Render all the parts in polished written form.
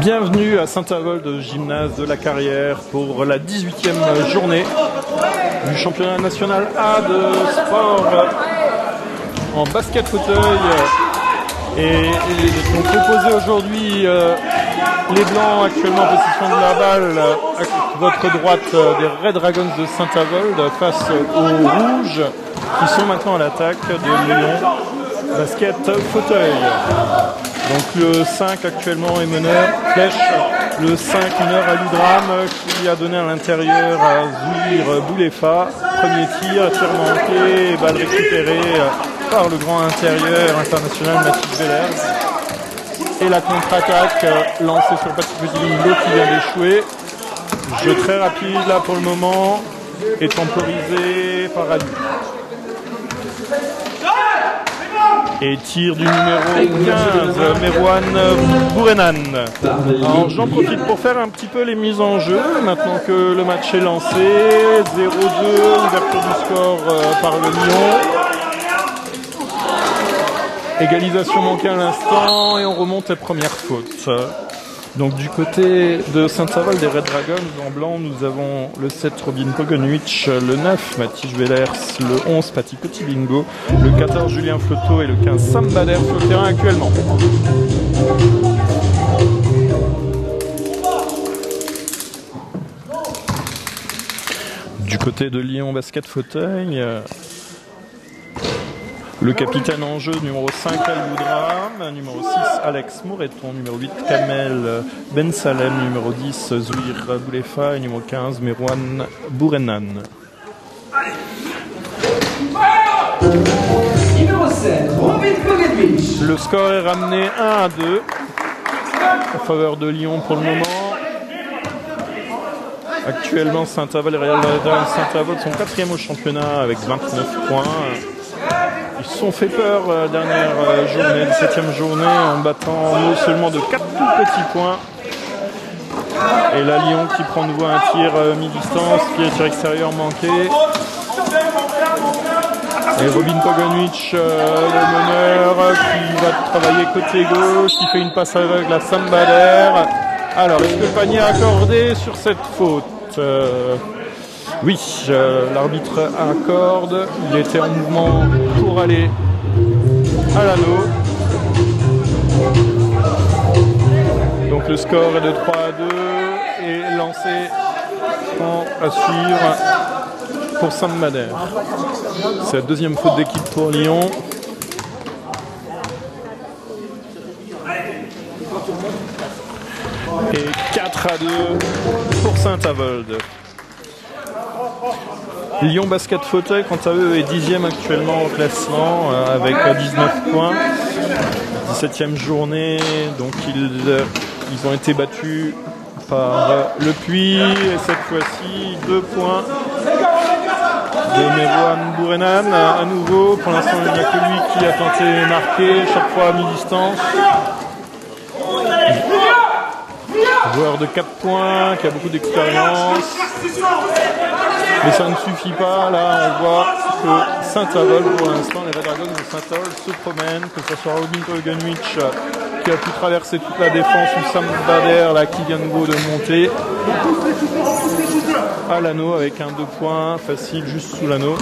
Bienvenue à Saint-Avold, gymnase de la Carrière, pour la 18e journée du championnat national A de sport en basket fauteuil. Et donc proposé aujourd'hui les Blancs actuellement en possession de la balle à votre droite des Red Dragons de Saint-Avold face aux Rouges qui sont maintenant à l'attaque de Lyon basket fauteuil. Donc le 5 actuellement est meneur, Flèche, le 5 meneur à l'Udram qui a donné à l'intérieur à Zouir Boulefa. Premier tir manqué, balle récupérée par le grand intérieur international Mathis Vellers. Et la contre-attaque lancée sur le petit Bingo qui vient d'échouer. Jeu très rapide là pour le moment et temporisé par Adu. Et tir du numéro 15, Merouane Bourenan. Alors j'en profite pour faire un petit peu les mises en jeu, maintenant que le match est lancé. 0-2, ouverture du score par le Lyon. Égalisation manquée à l'instant et on remonte à première faute. Donc du côté de Saint-Avold des Red Dragons, en blanc, nous avons le 7 Robin Pogoniewicz, le 9 Mathis Vellers, le 11 Pati Bingo, le 14 Julien Floto et le 15 Sam Bader sur le terrain actuellement. Du côté de Lyon Basket Fauteuil, le capitaine en jeu, numéro 5 Al-Boudram, numéro 6 Alex Moureton, numéro 8 Kamel Ben Salem, numéro 10 Zouir Boulefa et numéro 15 Merouane Bourenan. Le score est ramené 1-2 en faveur de Lyon pour le moment. Actuellement, Saint-Avold et Real Saint-Avold sont 4e au championnat avec 29 points. Ils se sont fait peur dernière journée, 17e journée, en battant seulement de 4 tout petits points. Et là, Lyon qui prend de nouveau un tir mi-distance, tir extérieur manqué. Et Robin Pogoniewicz, le meneur, qui va travailler côté gauche, qui fait une passe aveugle à Sam Bader. Alors, est-ce que le panier est accordé sur cette faute ? Oui, l'arbitre accorde. Il était en mouvement pour aller à l'anneau. Donc le score est de 3-2 et lancé à suivre pour Sam Bader. C'est la deuxième faute d'équipe pour Lyon. Et 4-2 pour Saint-Avold. Lyon Basket Fauteuil, quant à eux, est 10e actuellement au classement avec 19 points. 17e journée, donc ils ont été battus par Le Puy. Et cette fois-ci, 2 points de Merouane Bourenan. À nouveau, pour l'instant, il n'y a que lui qui a tenté de marquer, chaque fois à mi-distance. Joueur de 4 points, qui a beaucoup d'expérience. Mais ça ne suffit pas, là on voit que Saint-Avold, pour l'instant, les Red Dragons de Saint-Avold se promènent, que ce soit Robin Pogoniewicz qui a pu traverser toute la défense, ou Sam Bader là, qui vient de monter à l'anneau avec un 2 points facile juste sous l'anneau.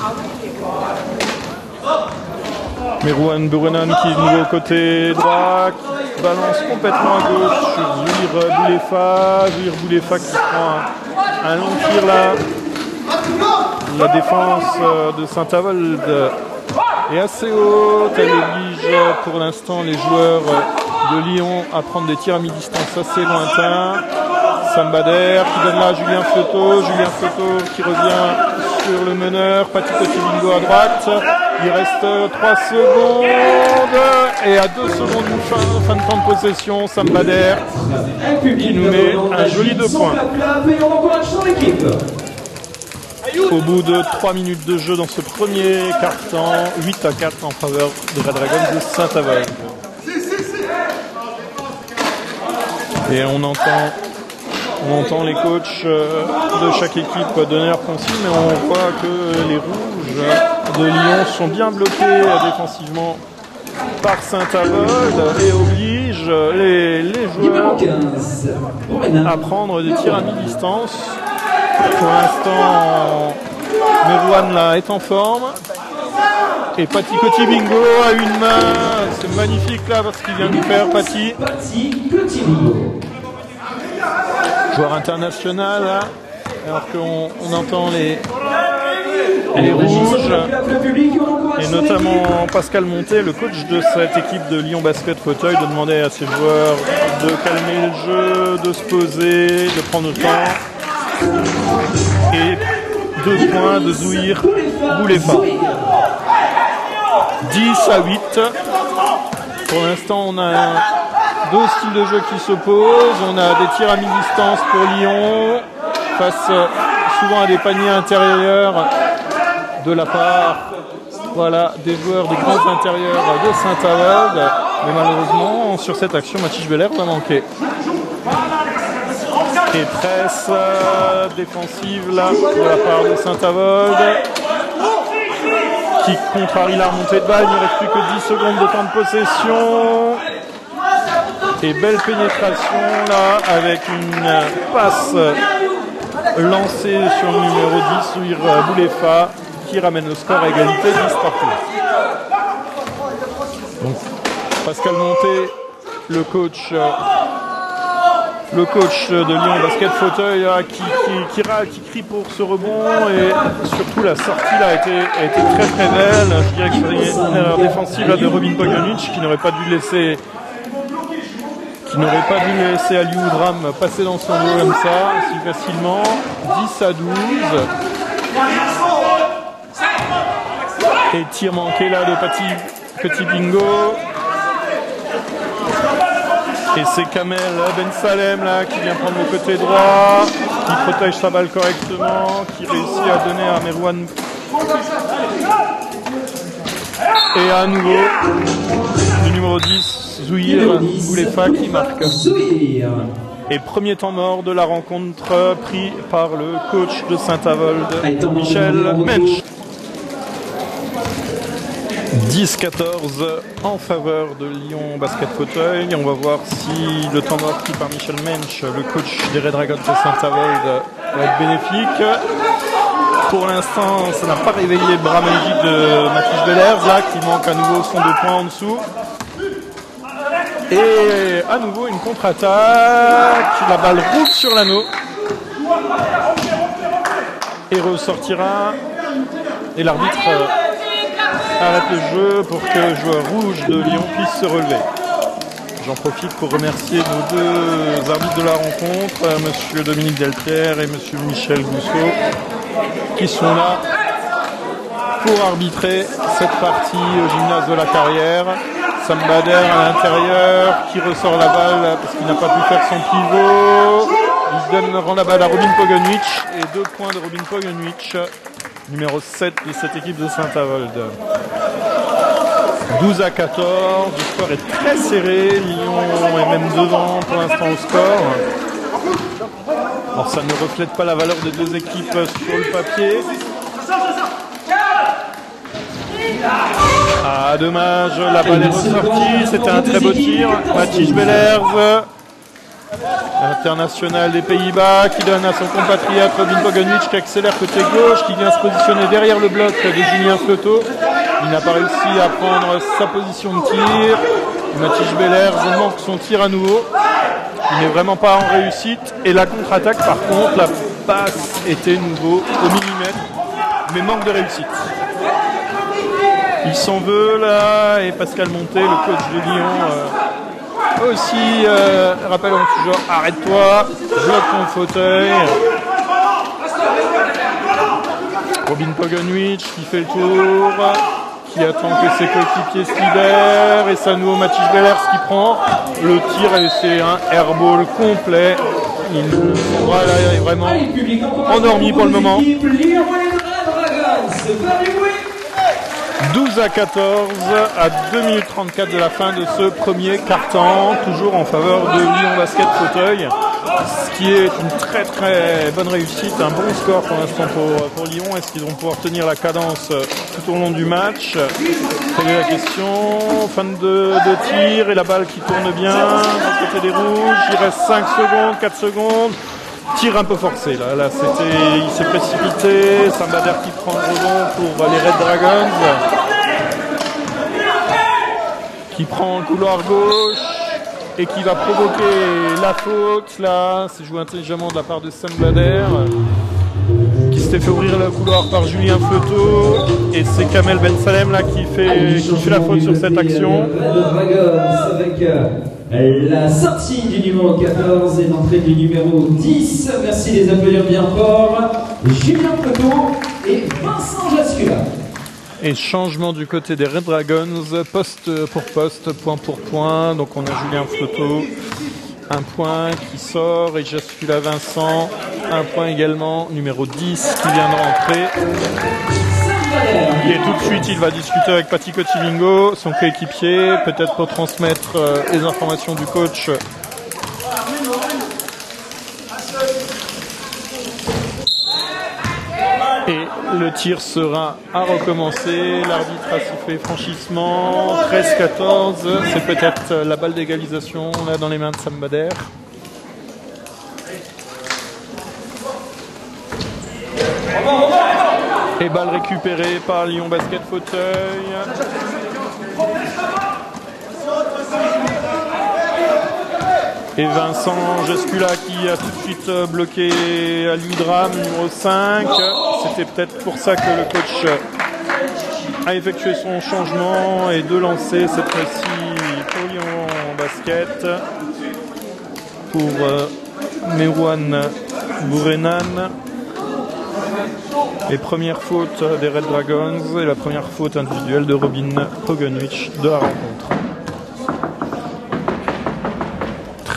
Merouane Bourenan qui est de nouveau côté droit, qui balance complètement à gauche sur Zouir Boulefa. Zouir Boulefa qui prend un long tir là. La défense de Saint-Avold est assez haute, elle oblige pour l'instant les joueurs de Lyon à prendre des tirs à mi-distance assez lointains. Sam Bader qui donne là à Julien Floto qui revient sur le meneur, Pati Bingo à droite. Il reste 3 secondes et à 2 secondes de fin de temps de possession, Sam Bader qui nous met un joli 2 points. Au bout de 3 minutes de jeu dans ce premier quart-temps, 8-4 en faveur des Red Dragons de Saint-Avold. Et on entend les coachs de chaque équipe donner leurs consignes, mais on voit que les Rouges de Lyon sont bien bloqués défensivement par Saint-Avold et obligent oblige les joueurs à prendre des tirs à mi-distance. Pour l'instant, Merouane là est en forme. Et Paty Coty-Bingo a une main. C'est magnifique là parce qu'il vient de faire Paty. Joueur international là. Alors qu'on entend les rouges. Et notamment Pascal Monté, le coach de cette équipe de Lyon Basket Fauteuil, de demander à ses joueurs de calmer le jeu, de se poser, de prendre le temps. Et 2 points de Zouhir Boulefa. 10-8. Pour l'instant, on a 2 styles de jeu qui s'opposent. On a des tirs à mi-distance pour Lyon, face souvent à des paniers intérieurs de la part des joueurs des grands intérieurs de Saint-Avold. Mais malheureusement, sur cette action, Mathis Beller va manquer. Et presse défensive là de la part de Saint-Avold, qui contrarie la remontée de balle. Il ne reste plus que 10 secondes de temps de possession. Et belle pénétration là avec une passe lancée sur le numéro 10, Zouhir Boulefa, qui ramène le score à égalité 10 partout. Donc Pascal Monté, le coach de Lyon Basket Fauteuil qui crie pour ce rebond, et surtout la sortie là a été très très belle. Je dirais que c'est une erreur défensive là de Robin Bogdanovic qui n'aurait pas dû laisser Aliou Dram passer dans son dos comme ça si facilement. 10-12. Et tir manqué là de Paty Coty-Bingo. Et c'est Kamel Ben Salem là qui vient prendre le côté droit, qui protège sa balle correctement, qui réussit à donner à Merouane. Et à nouveau, le numéro 10, Zouhir Boulefa, qui marque. Et premier temps mort de la rencontre pris par le coach de Saint-Avold, Michel Mensch. 10-14 en faveur de Lyon Basket Fauteuil. On va voir si le temps mort pris par Michel Mensch, le coach des Red Dragons de Saint-Avold, va être bénéfique. Pour l'instant, ça n'a pas réveillé le bras magique de Mathis Bellers, là, qui manque à nouveau son 2 points en dessous. Et à nouveau une contre-attaque. La balle roule sur l'anneau. Et ressortira. Et l'arbitre arrête le jeu pour que le joueur rouge de Lyon puisse se relever. J'en profite pour remercier nos 2 arbitres de la rencontre, monsieur Dominique Delpierre et monsieur Michel Gousseau, qui sont là pour arbitrer cette partie au gymnase de la Carrière. Sam Bader à l'intérieur qui ressort la balle parce qu'il n'a pas pu faire son pivot. Il rend la balle à Robin Bogdanovic et 2 points de Robin Bogdanovic, numéro 7 de cette équipe de Saint-Avold. 12-14, le score est très serré, Lyon est même devant pour l'instant au score. Alors ça ne reflète pas la valeur des 2 équipes sur le papier. Ah dommage, la balle est ressortie, c'était un très beau tir. Mathis Bellers, international des Pays-Bas, qui donne à son compatriote Robin Bogdanovic, qui accélère côté gauche, qui vient se positionner derrière le bloc de Julien Flotteau. Il n'a pas réussi à prendre sa position de tir. Mathis Bellers manque son tir à nouveau. Il n'est vraiment pas en réussite. Et la contre-attaque, par contre, la passe était nouveau au millimètre, mais manque de réussite. Il s'en veut là, et Pascal Monté, le coach de Lyon, aussi rappelle en tout genre, arrête-toi, bloque ton fauteuil. Robin Bogdanovic qui fait le tour, qui attend que ses coéquipiers se libèrent, et c'est à nouveau Mathis Bellers qui prend le tir, et c'est un airball complet. Voilà, il est vraiment endormi pour le moment. 12-14 à 2 minutes 34 de la fin de ce premier quart-temps, toujours en faveur de Lyon Basket Fauteuil. Ce qui est une très très bonne réussite, un bon score pour l'instant pour Lyon. Est-ce qu'ils vont pouvoir tenir la cadence tout au long du match? Quelle est la question? Fin de tir et la balle qui tourne bien du côté des rouges. Il reste 5 secondes, 4 secondes. Tir un peu forcé là il s'est précipité. Sambader qui prend le rebond pour les Red Dragons, qui prend le couloir gauche et qui va provoquer la faute. Là, c'est joué intelligemment de la part de Sambader, qui s'était fait ouvrir le couloir par Julien Fleuteau, et c'est Kamel Ben Salem là qui fait la faute sur cette action. Avec la sortie du numéro 14 et l'entrée du numéro 10. Merci de les applaudir bien fort. Julien Fleuteau et Vincent Jascula. Et changement du côté des Red Dragons, poste pour poste, point pour point. Donc on a Julien Fleuteau, un point qui sort, et Jascula Vincent, un point également, numéro 10 qui vient de rentrer. Et tout de suite il va discuter avec Paty Cotivingo, son coéquipier, peut-être pour transmettre les informations du coach. Et le tir sera à recommencer. L'arbitre a sifflé franchissement. 13-14. C'est peut-être la balle d'égalisation là dans les mains de Sambader. Et balle récupérée par Lyon Basket Fauteuil. Et Vincent Jascula qui a tout de suite bloqué Ali Dram, numéro 5. C'était peut-être pour ça que le coach a effectué son changement et de lancer cette fois-ci pour Lyon Basket. Pour Merouane Bourenan. Les premières fautes des Red Dragons et la première faute individuelle de Robin Pogonwich de la rencontre.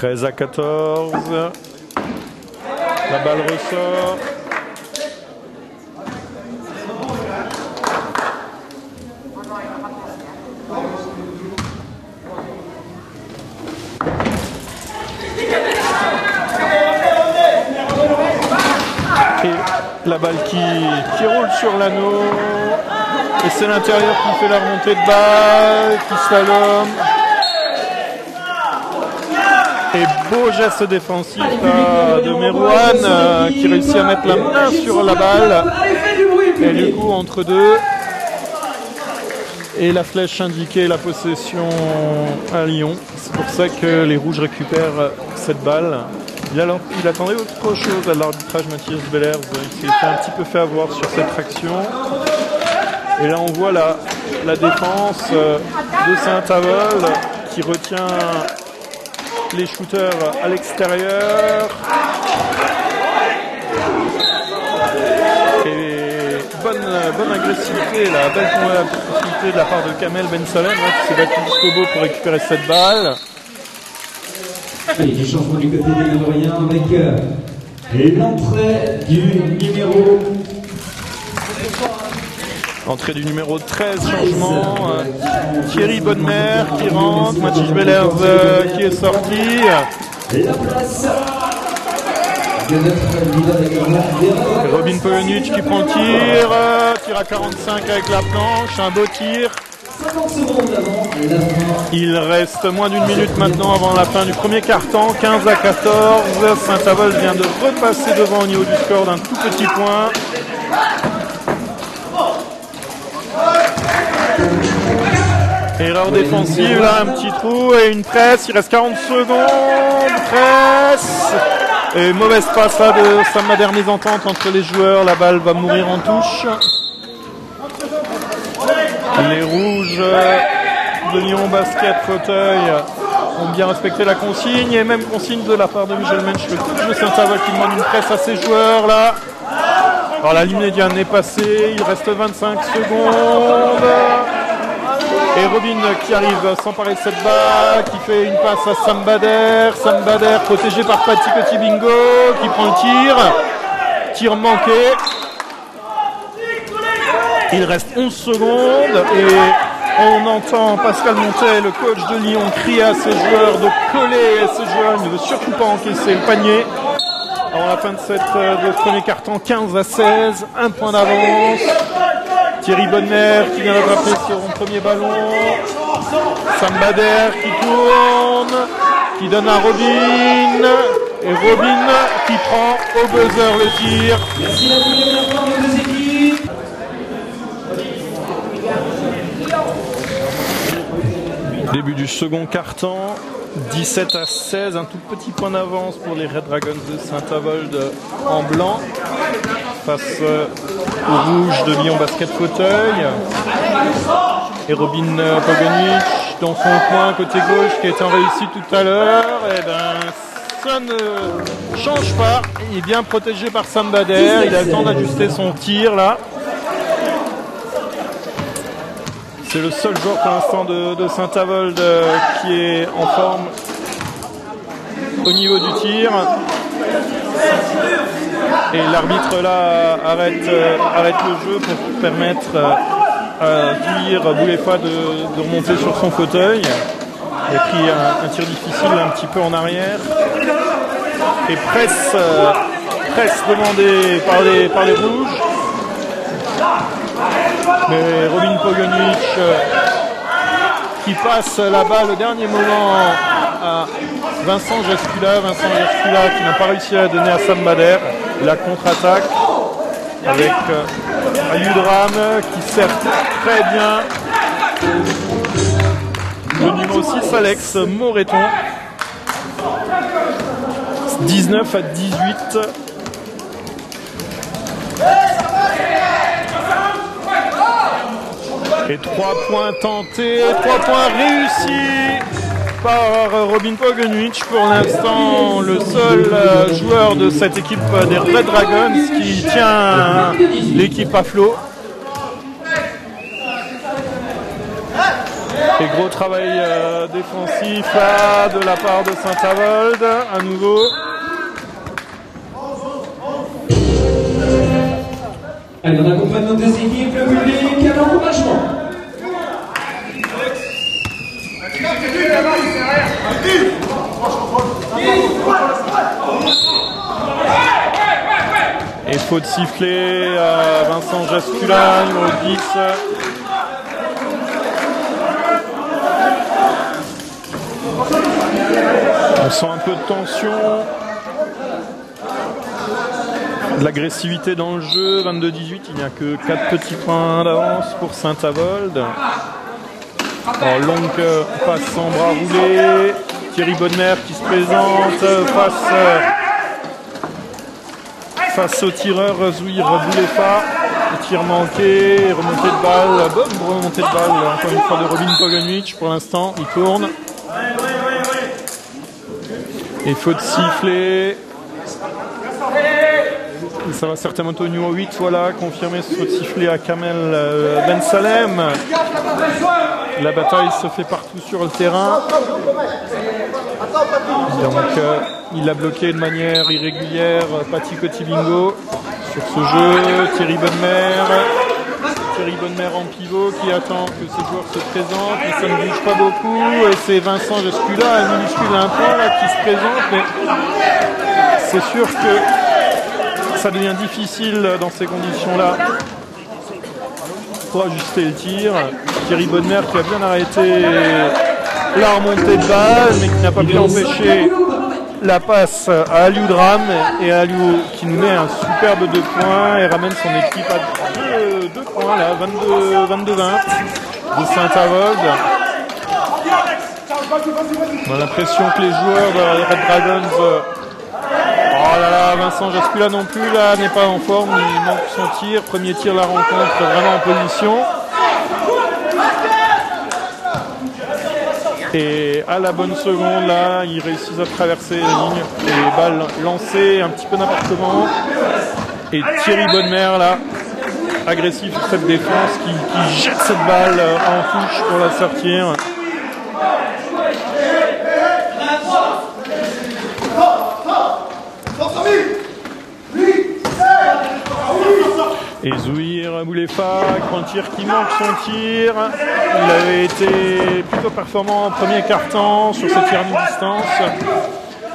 13-14. La balle ressort. Et la balle qui roule sur l'anneau. Et c'est l'intérieur qui fait la remontée de balle, qui slalom. Et beau geste défensif de Merouane qui réussit à mettre la main sur la balle. Et du coup entre deux. Et la flèche indiquait la possession à Lyon. C'est pour ça que les Rouges récupèrent cette balle. Il attendait autre chose à l'arbitrage, Mathias Bellers. Il s'est un petit peu fait avoir sur cette action. Et là on voit la défense de Saint-Avold qui retient les shooters à l'extérieur. Et bonne agressivité, la belle possibilité de la part de Kamel Ben Salem qui s'est battu jusqu'au bout pour récupérer cette balle. Et du changement du côté des Médoriens avec l'entrée du numéro. Entrée du numéro 13, changement. Thierry Bonnemer qui rentre, Mathias Bellers qui est sorti. La place de notre leader. Robin Pogonwich qui prend le tir à 45 avec la planche, un beau tir. 50 secondes avant la fin. Il reste moins d'une minute maintenant avant la fin du premier quart-temps, 15-14. Saint-Avold vient de repasser devant au niveau du score d'un tout petit point. Erreur défensive, là, un petit trou et une presse. Il reste 40 secondes. Presse. Et mauvaise passe là de Sambader, mésentente entre les joueurs. La balle va mourir en touche. Les Rouges de Lyon Basket Fauteuil ont bien respecté la consigne. Et même consigne de la part de Michel Mensch, le coach de Saint-Avold, qui demande une presse à ses joueurs là. Alors la ligne médiane est passée. Il reste 25 secondes. Et Robin qui arrive à s'emparer de cette balle, qui fait une passe à Sambader. Sambader protégé par Paty Cotivingo qui prend le tir. Tir manqué. Il reste 11 secondes et On entend Pascal Montet, le coach de Lyon, crier à ses joueurs de coller à ses joueurs. Il ne veut surtout pas encaisser le panier. Avant la fin de ce premier quart-temps, 15-16, un point d'avance. Thierry Bonnemer qui vient d'attraper son premier ballon. Sam Bader qui tourne, qui donne à Robin. Et Robin qui prend au buzzer le tir. Merci la première part des deux équipes. Début du second quart-temps, 17-16, un tout petit point d'avance pour les Red Dragons de Saint-Avold en blanc face au rouge de Lyon Basket Fauteuil. Et Robin Pogonic dans son coin côté gauche qui est en réussite tout à l'heure. Et ben ça ne change pas. Il est bien protégé par Sam Bader. Il a le temps d'ajuster son tir là. C'est le seul joueur pour l'instant de Saint-Avold qui est en forme au niveau du tir. Et l'arbitre là arrête le jeu pour permettre à Zuir Boulefa de remonter sur son fauteuil. Il a pris un tir difficile un petit peu en arrière. Et presse demandée par les rouges. Mais Robin Pogonic qui passe la balle au dernier moment à Vincent Jascula. Vincent Jascula qui n'a pas réussi à donner à Sam Bader. La contre-attaque avec Ayudram qui sert très bien. Le numéro 6 Alex Moreton. 19-18. Et 3 points tentés, 3 points réussis par Robin Pogonic. Pour l'instant, le seul joueur de cette équipe des Red Dragons qui tient l'équipe à flot. Et gros travail défensif là, de la part de Saint-Avold, à nouveau. Allez, on accompagne nos deux équipes, le public, à l'encouragement. Et faute sifflée à Vincent Jascula, numéro 10. On sent un peu de tension. De l'agressivité dans le jeu, 22-18, il n'y a que 4 petits points d'avance pour Saint-Avold. Alors longue passe sans bras roulé, Thierry Bonnemer qui se présente face au tireur Zuir Boulefa. Le tir manqué, remontée de balle, bonne remontée de balle encore une fois de Robin Pogonic pour l'instant, il tourne. Et faute sifflée. Ça va certainement au numéro 8, voilà, confirmer ce faute sifflé à Kamel Ben Salem. La bataille se fait partout sur le terrain. Donc il a bloqué de manière irrégulière Paty Cotibingo sur ce jeu. Thierry Bonnemer en pivot qui attend que ses joueurs se présentent, mais ça ne bouge pas beaucoup. Et c'est Vincent Jascula, un minuscule à un point là, qui se présente, mais c'est sûr que ça devient difficile dans ces conditions-là pour ajuster le tir. Thierry Bonnemer qui a bien arrêté la remontée de balle, mais qui n'a pas pu empêcher la passe à Aliudram, et Aliou qui nous met un superbe 2 points et ramène son équipe à 2 points là, 22-20 de Saint-Avold. On a l'impression que les joueurs de Red Dragons, oh là là, Vincent Jascula non plus là n'est pas en forme, il manque son tir, premier tir de la rencontre, vraiment en position. Et à la bonne seconde, là, ils réussissent à traverser la ligne. Les balles lancées un petit peu n'importe comment. Et Thierry Bonnemer, là, agressif sur cette défense, qui jette cette balle en touche pour la sortir. Et Zuir sortir Boulefa, qui prend le tir, qui manque son tir. Il avait été plutôt performant en premier quart-temps sur ce tir à mi-distance.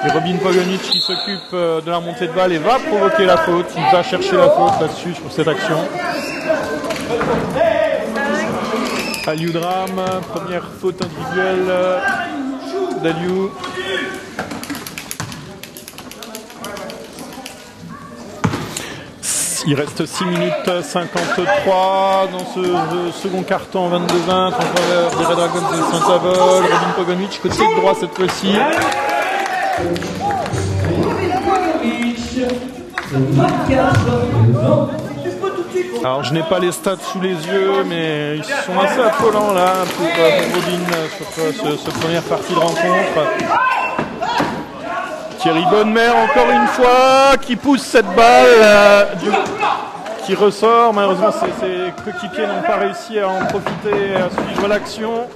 Et Robin Pogonic qui s'occupe de la montée de balle et va provoquer la faute. Il va chercher la faute là-dessus sur cette action. Aliou Dram, première faute individuelle d'Aliou. Il reste 6 minutes 53 dans ce second carton 22-20 en faveur des Red Dragons de Saint-Avold. Robin Pogonic côté droit cette fois-ci. Alors je n'ai pas les stats sous les yeux, mais ils sont assez affolants là pour Robin sur cette première partie de rencontre. Thierry Bonnemer encore une fois qui pousse cette balle qui ressort. Malheureusement ses coéquipiers n'ont pas réussi à en profiter, à suivre l'action.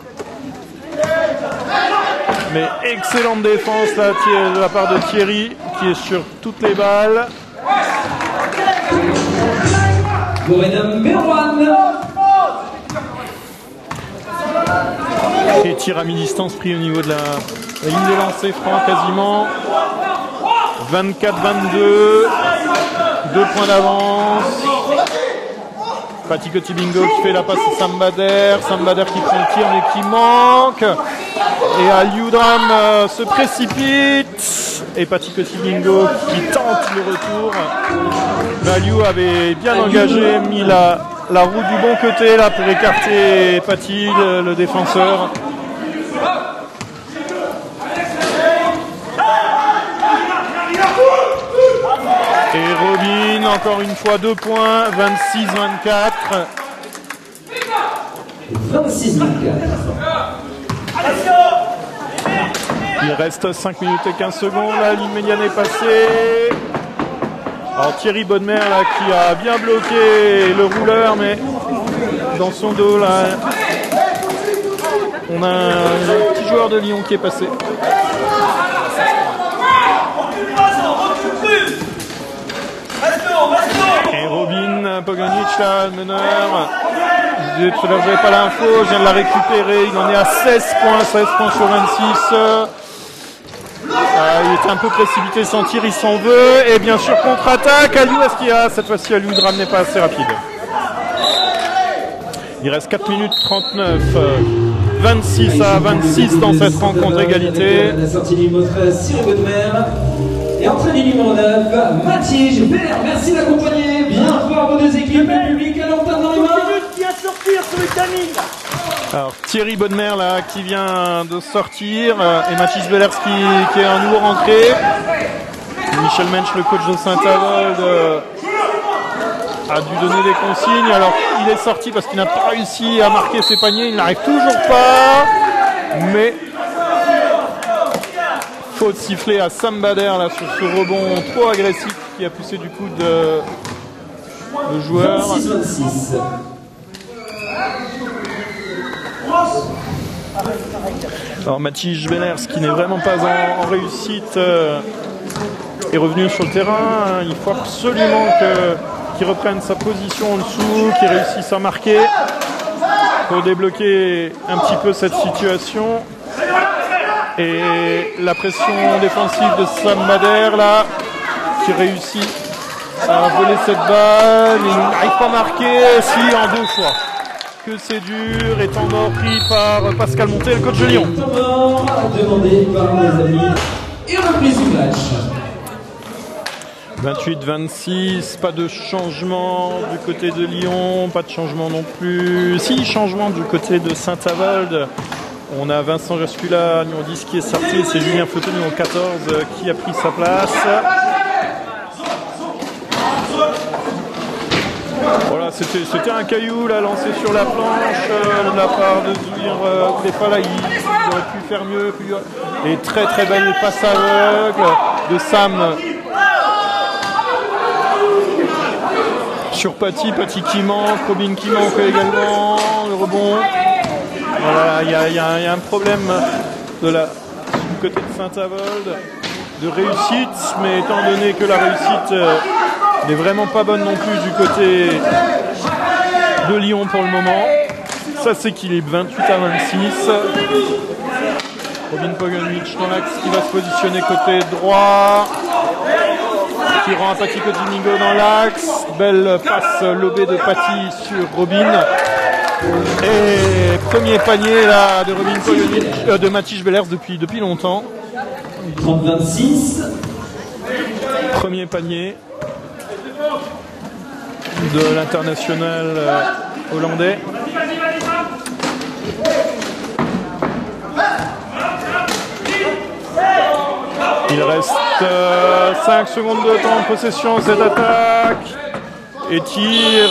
Mais excellente défense là de la part de Thierry qui est sur toutes les balles. Et tir à mi-distance pris au niveau de la ligne de lancer franc quasiment. 24-22, 2 points d'avance. Patikotti Bingo qui fait la passe à Sambader. Sambader qui prend le tir mais qui manque. Et Aliou Dram se précipite. Et Patikotti Bingo qui tente le retour. Aliou avait bien engagé, mis la roue du bon côté là pour écarter Pati, le défenseur. Et Robin, encore une fois 2 points, 26-24. 26-24. Il reste 5 minutes et 15 secondes, la ligne médiane est passée. Alors Thierry Bonnemer là, qui a bien bloqué le rouleur, mais dans son dos là, on a un petit joueur de Lyon qui est passé. Et Robin Pogonic là, le meneur. Je n'avais pas l'info, je viens de la récupérer. Il en est à 16 points sur 26. Il était un peu précipité sans tir, il s'en veut. Et bien sûr, contre-attaque. Aliou, est-ce qu'il y a cette fois-ci Aliou Dram n'est pas assez rapide. Il reste 4 minutes 39. 26 à 26 dans cette rencontre égalité. La sortie du numéro 13, Thierry Bonnemer. Et entrée du numéro 9, Mathis Bert. Merci d'accompagner bien fort vos deux équipes. Le public à l'antenne dans les mains. Qui a sortir sur le timing. Alors Thierry Bonnemer là qui vient de sortir et Mathis Bellers qui est un nouveau rentré. Michel Mensch, le coach de Saint-Avold, a dû donner des consignes. Alors il est sorti parce qu'il n'a pas réussi à marquer ses paniers, il n'arrive toujours pas. Mais faute sifflée à Sambader là sur ce rebond trop agressif qui a poussé du coup le joueur. 26-26. Alors Mathis Bellers qui n'est vraiment pas en réussite est revenu sur le terrain. Il faut absolument qu'il reprenne sa position en dessous, qu'il réussisse à marquer pour débloquer un petit peu cette situation. Et la pression défensive de Sambader là qui réussit à voler cette balle. Il n'arrive pas à marquer, si en 2 fois. Que c'est dur, et temps mort pris par Pascal Monté, le coach de Lyon. Temps mort demandé par nos amis. Et reprise du match. 28-26, pas de changement du côté de Lyon, pas de changement non plus. Si, changement du côté de Saint-Avold. On a Vincent Jascula, numéro 10 qui est sorti, c'est Julien Floteux, numéro 14 qui a pris sa place. Voilà, c'était un caillou là, lancé sur la planche de la part de Zouir Boulefa. Il aurait pu faire mieux. Et très très belle passe aveugle de Sam sur Pati qui manque, Robin qui manque également, le rebond. Voilà, il y a un problème du côté de Saint-Avold de réussite, mais étant donné que la réussite n'est vraiment pas bonne non plus du côté de Lyon pour le moment. Ça s'équilibre 28 à 26. Robin Pogonic dans l'axe qui va se positionner côté droit. Qui rend à Pati Cotimingo dans l'axe. Belle passe lobée de Pati sur Robin. Et premier panier là de Robin Pogonic, de Mathis Bellers depuis longtemps. 30-26. Premier panier de l'international hollandais. Il reste 5 secondes de temps de possession cette attaque. Et tir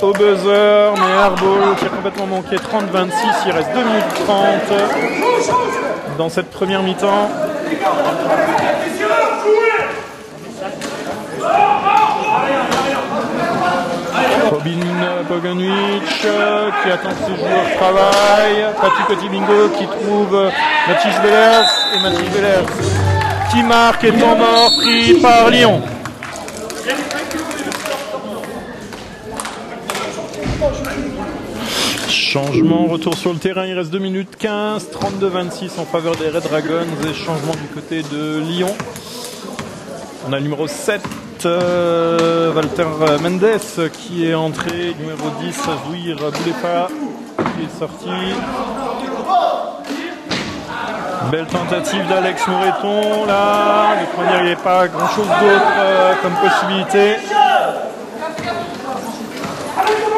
au buzzer, mais airball qui a complètement manqué. 30-26, il reste 2 minutes 30 dans cette première mi-temps. Robin Pogonic qui attend que ses joueurs travaillent. Pati Cotimingo qui trouve Mathis Bellers. Et Mathis Bellers qui marque et temps mort pris par Lyon. Changement, retour sur le terrain, il reste 2 minutes 15, 32-26 en faveur des Red Dragons et changement du côté de Lyon. On a le numéro 7, Walter Mendes qui est entré, numéro 10, Zouir Boulefa qui est sorti. Belle tentative d'Alex Moreton là, le premier il n'y avait pas grand chose d'autre comme possibilité.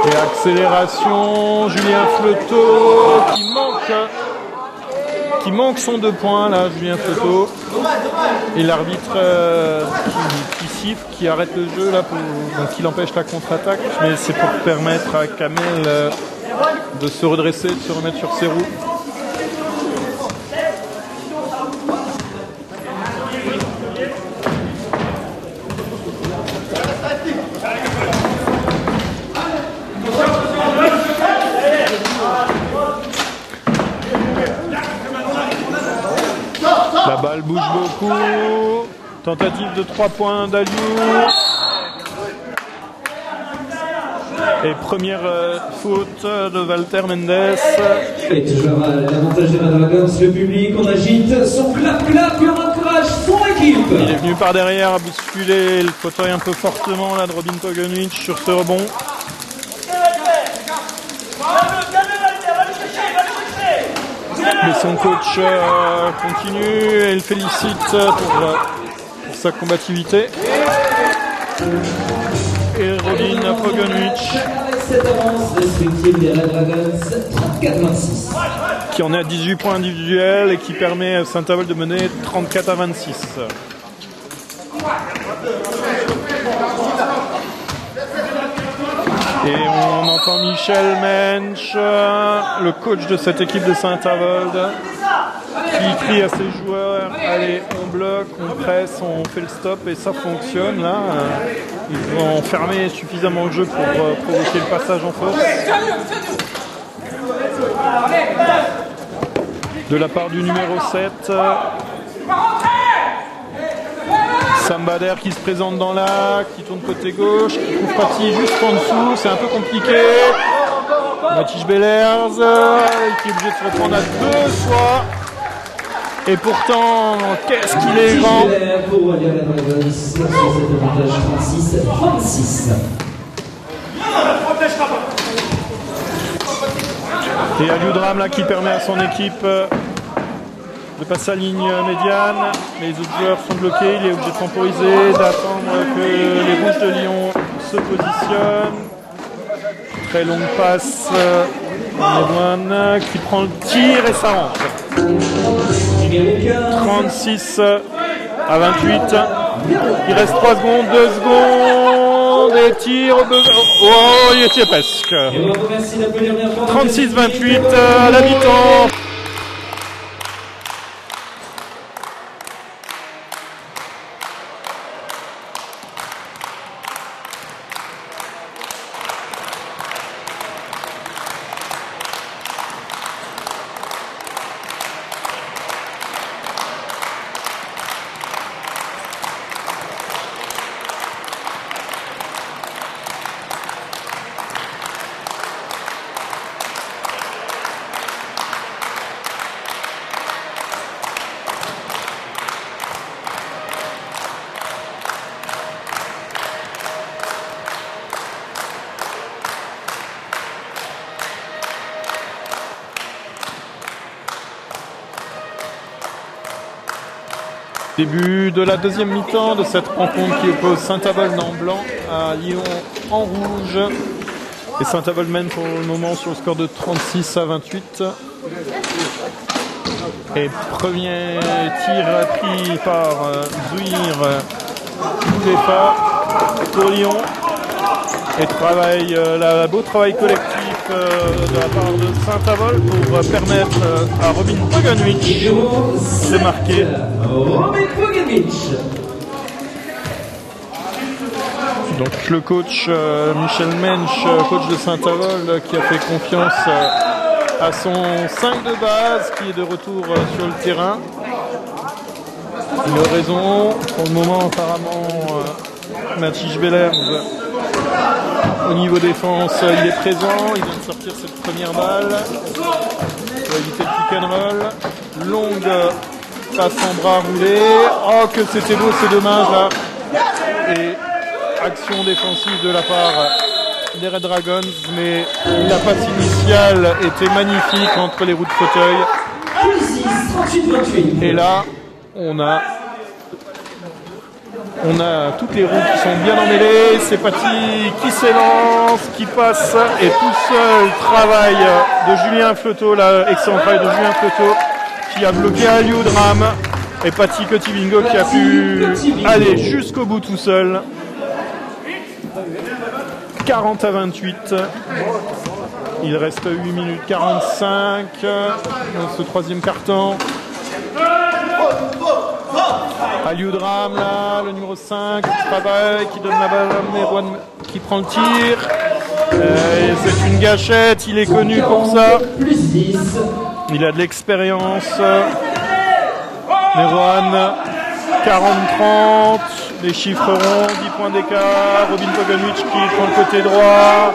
Et accélération, Julien Fleuteau qui manque son 2 points là, Julien Fleuteau. Et l'arbitre qui siffle, qui arrête le jeu là, donc il empêche la contre-attaque, mais c'est pour permettre à Kamel de se redresser, de se remettre sur ses roues. La balle bouge beaucoup. Tentative de 3 points d'Aliou. Et première faute de Walter Mendes. Et toujours l'avantage des Red Dragons, le public, on agite son clap-clap et on encourage son équipe. Il est venu par derrière à bousculer le fauteuil un peu fortement là, de Robin Pogonic sur ce rebond. Mais son coach continue et le félicite pour sa combativité. Et Robin Pogonic Cette avance respective des Red Dragons, 34-26. qui en est à 18 points individuels et qui permet à Saint-Avold de mener 34-26. Et on entend Michel Mensch, le coach de cette équipe de Saint-Avold, qui crie à ses joueurs, allez, on bloque, on presse, on fait le stop et ça fonctionne là. Ils ont fermé suffisamment le jeu pour provoquer le passage en force. De la part du numéro 7. Sambader qui se présente dans l'axe, qui tourne côté gauche, qui trouve Pati juste en dessous, c'est un peu compliqué. Mathis Bellers qui est obligé de se reprendre à 2 fois. Et pourtant, qu'est-ce qu'il est grand! Pour les Red Dragons, sur cet avantage 36-26. Et Aliou là qui permet à son équipe de passer à la ligne médiane, mais les autres joueurs sont bloqués, il est obligé de temporiser, d'attendre que les Rouges de Lyon se positionnent. Très longue passe, Edouane qui prend le tir et ça rentre. 36 à 28, il reste 3 secondes, 2 secondes, et tir au buzzer. Oh, il était presque. 36-28 à la mi-temps. Début de la deuxième mi-temps de cette rencontre qui oppose Saint-Avold en blanc à Lyon en rouge. Et Saint-Avold mène pour le moment sur le score de 36-28. Et premier tir pris par Zouir Boulefa pour Lyon. Et beau travail collectif de la part de Saint-Avold pour permettre à Robin Poganovic de marquer. Robin Poganovic. Donc le coach Michel Mensch, coach de Saint-Avold, qui a fait confiance à son 5 de base qui est de retour sur le terrain. Il a raison, pour le moment apparemment Mathis Bellers au niveau défense il est présent, il vient de sortir cette première balle pour éviter le pick and roll. Longue passe en bras roulé, oh que c'était beau, c'est dommage là. Et action défensive de la part des Red Dragons, mais la passe initiale était magnifique entre les roues de fauteuil. Et là, on a toutes les roues qui sont bien emmêlées. C'est Paty qui s'élance, qui passe, et tout seul travail de Julien Fleuteau, excellent travail de Julien Fleuteau, qui a bloqué Alioudram, et Paty Cotibingo qui a pu aller jusqu'au bout tout seul. 40-28. Il reste 8 minutes 45 dans ce troisième quart-temps. Alioudram là, le numéro 5, qui travaille, qui donne la balle à Merwan qui prend le tir. C'est une gâchette, il est connu pour ça. Il a de l'expérience. Merwan, 40-30. Les chiffres ronds, 10 points d'écart. Robin Poganovic qui prend le côté droit,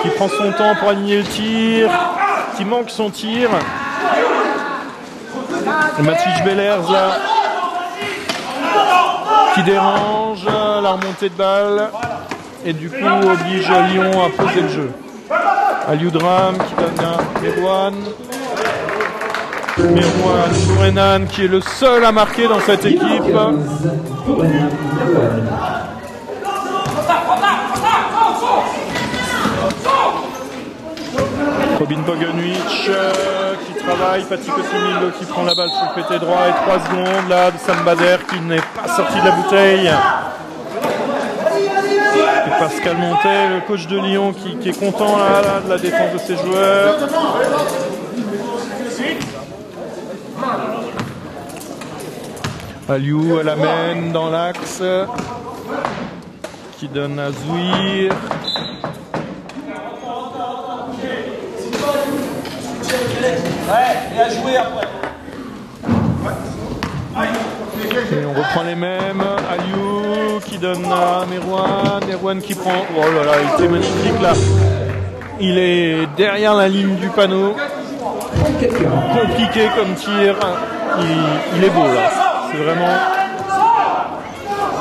qui prend son temps pour aligner le tir, qui manque son tir. Mathis Bellers là, qui dérange la remontée de balle et du coup oblige Lyon à poser le jeu. Alioudram qui donne à Merwan. Bourenan qui est le seul à marquer dans cette équipe. Robin Poganovic qui travaille, Paty Cotibingo qui prend la balle sur le côté droit et 3 secondes là de Sam Bader qui n'est pas sorti de la bouteille. Et Pascal Montet, le coach de Lyon qui est content là, de la défense de ses joueurs. Aliou à la mène dans l'axe qui donne à Zouir. Et on reprend les mêmes. Aliou qui donne à Merwan qui prend. Oh là là, il était magnifique là. Il est derrière la ligne du panneau. Compliqué comme tir. Il est beau là. C'est vraiment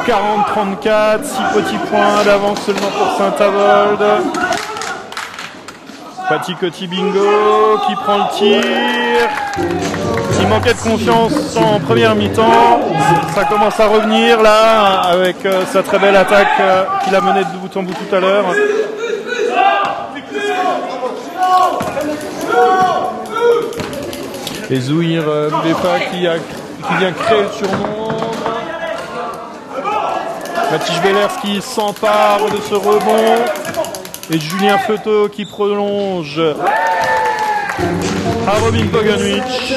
40-34, 6 petits points d'avance seulement pour Saint-Avold. Paty Cotibingo qui prend le tir. Il manquait de confiance en première mi-temps. Ça commence à revenir là avec sa très belle attaque qu'il a menée de bout en bout tout à l'heure. Et Zouir Boulefa qui vient créer le surnombre. Mathis Bellers qui s'empare de ce rebond. Et Julien Fleuteau qui prolonge à Robin Poganovic.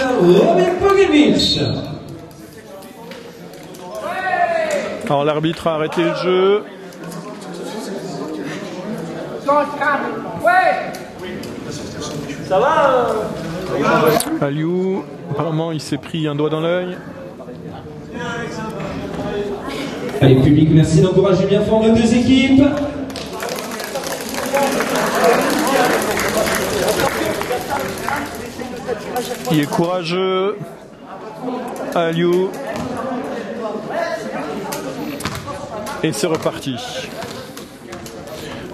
Alors l'arbitre a arrêté le jeu. Ça va Aliou, apparemment il s'est pris un doigt dans l'œil. Allez public, merci d'encourager bien fort nos deux équipes. Il est courageux. Aliou. Et c'est reparti.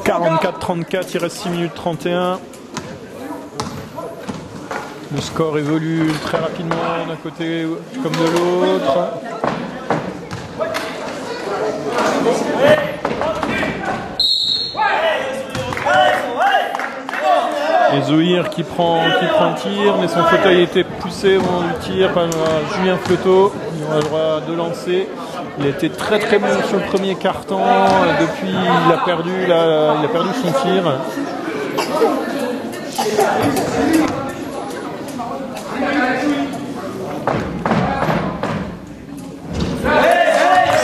44-34, il reste 6 minutes 31. Le score évolue très rapidement d'un côté comme de l'autre. Et Zouhir qui prend le tir, mais son fauteuil était poussé au moment du tir par Julien Fleuteau. Il aura le droit de lancer. Il a été très très bon sur le premier quart-temps. Depuis, il a perdu son tir.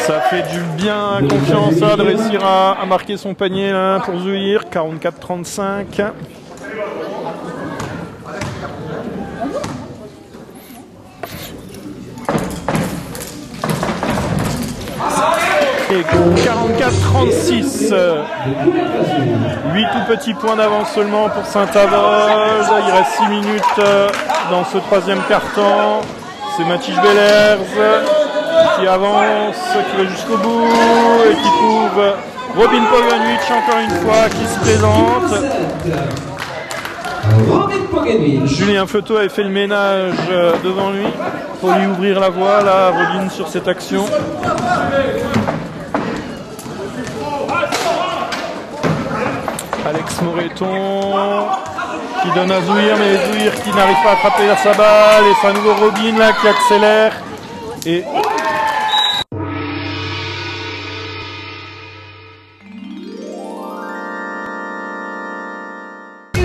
Ça fait du bien confiance de réussir à marquer son panier là, pour Zouhir. 44-35. Et 44-36. 8 tout petits points d'avance seulement pour Saint-Avold. Il reste 6 minutes dans ce troisième quart-temps. C'est Mathis Bellers qui avance, qui va jusqu'au bout et qui trouve Robin Poganovic encore une fois qui se présente. Julien Fleuteau avait fait le ménage devant lui pour lui ouvrir la voie, là, Robin sur cette action. Alex Moreton qui donne à Zouhir, mais Zouhir qui n'arrive pas à attraper sa balle, et c'est à nouveau Robin là qui accélère. Et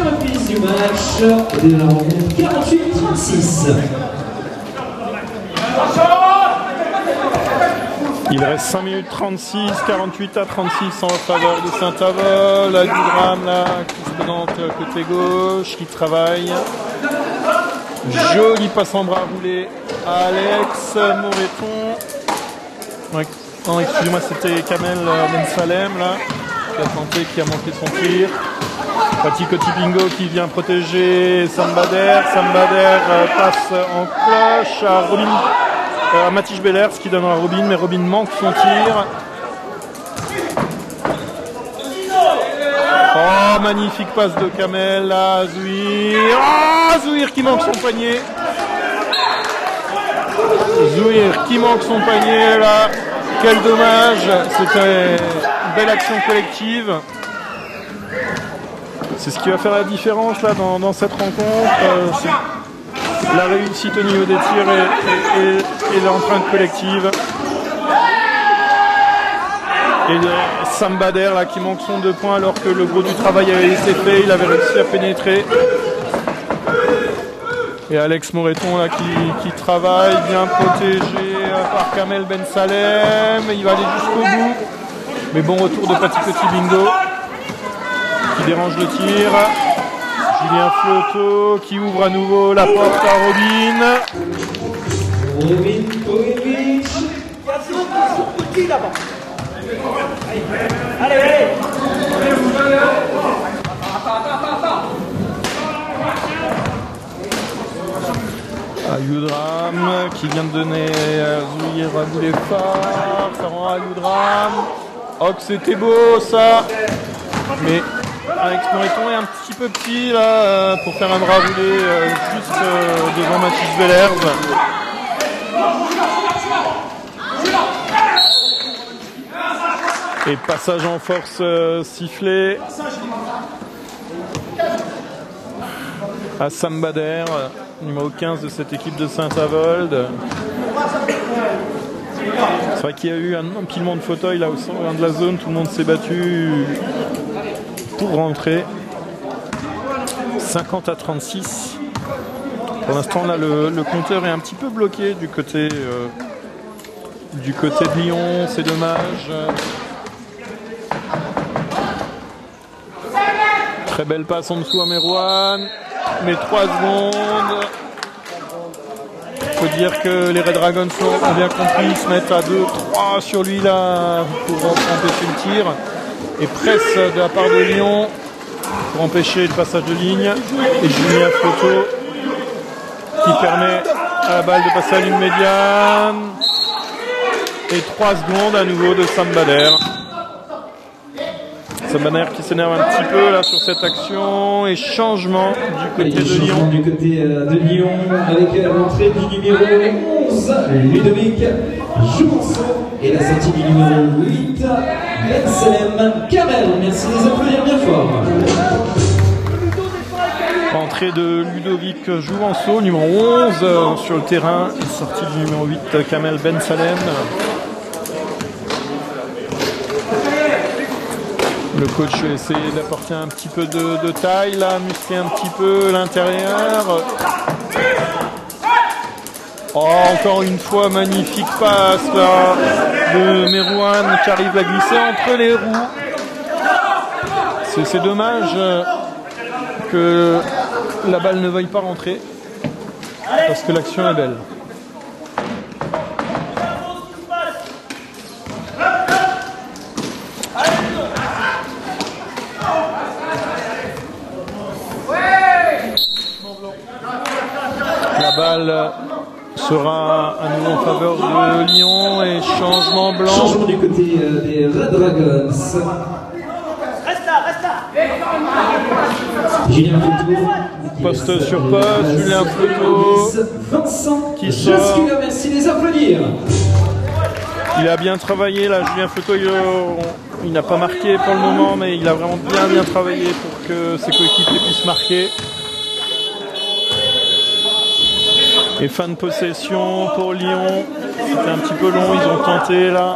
reprise du match de la rencontre 48-36. il reste 5 minutes 36, 48 à 36 en faveur de Saint-Avold. Agoudram là qui se présente côté gauche, qui travaille. Joli passe en bras roulé à Alex Moreton. Ouais, non, excusez-moi, c'était Kamel Ben Salem là, qui a tenté, qui a manqué son tir. Fatih Kotipingo qui vient protéger Sambader. Sambader passe en cloche à Robin, à Mathis Bellers qui donne à Robin, mais Robin manque son tir. Oh, magnifique passe de Kamel à Zouhir. Oh, Zouhir qui manque son panier. Zouhir qui manque son panier là. Quel dommage. C'était une belle action collective. C'est ce qui va faire la différence là dans cette rencontre. La réussite au niveau des tirs et l'empreinte collective. Et Sambader là qui manque son 2 points alors que le gros du travail avait été fait, il avait réussi à pénétrer. Et Alex Moreton là qui travaille, bien protégé par Kamel Ben Salem. Il va aller jusqu'au bout. Mais bon retour de Fatih Kotipingo qui dérange le tir. Julien Fleuteau qui ouvre à nouveau la porte à Robin. Robin Poganovic. Allez, allez. Agoudram qui vient de donner à Zouhir à Boulefard. Ça rend à Agoudram. Oh que c'était beau ça. Mais Alex Moreton est un petit peu petit là pour faire un bras roulé juste devant Mathis Bellers. Et passage en force sifflé à Sambader, numéro 15 de cette équipe de Saint-Avold. C'est vrai qu'il y a eu un empilement de fauteuils là au sein de la zone, tout le monde s'est battu pour rentrer. 50 à 36. Pour l'instant là le compteur est un petit peu bloqué du côté de Lyon, c'est dommage. Très belle passe en dessous à Merouane, mais 3 secondes. Il faut dire que les Red Dragons ont bien compris, ils se mettent à 2-3 sur lui là pour empêcher le tir. Et presse de la part de Lyon pour empêcher le passage de ligne. Et Julien Fleuteau qui permet à la balle de passer à la ligne médiane. Et 3 secondes à nouveau de Sambader. Sambader qui s'énerve un petit peu là sur cette action. Et changement du côté de Lyon. Du côté de Lyon avec l'entrée du numéro 11, Ludovic Joumanceau, et la sortie du numéro 8, Ben Salem Kamel. Merci de les applaudir bien fort. Entrée de Ludovic Jouvenceau, numéro 11 sur le terrain, et sortie du numéro 8 Kamel Ben Salem. Le coach a essayé d'apporter un petit peu de taille, là, muscler un petit peu l'intérieur. Oh, encore une fois, magnifique passe là de Merouane qui arrive à glisser entre les roues. C'est dommage que la balle ne veuille pas rentrer parce que l'action est belle. La balle sera à nouveau en faveur de Lyon et changement blanc. Changement du côté des Red Dragons. Julien Fleutot. Poste sur poste, Julien Fleutot. Vincent qui sort. Merci de les applaudir. Il a bien travaillé là, Julien Fleutot. Il n'a pas marqué pour le moment, mais il a vraiment bien travaillé pour que ses coéquipiers puissent marquer. Et fin de possession pour Lyon. C'était un petit peu long, ils ont tenté là.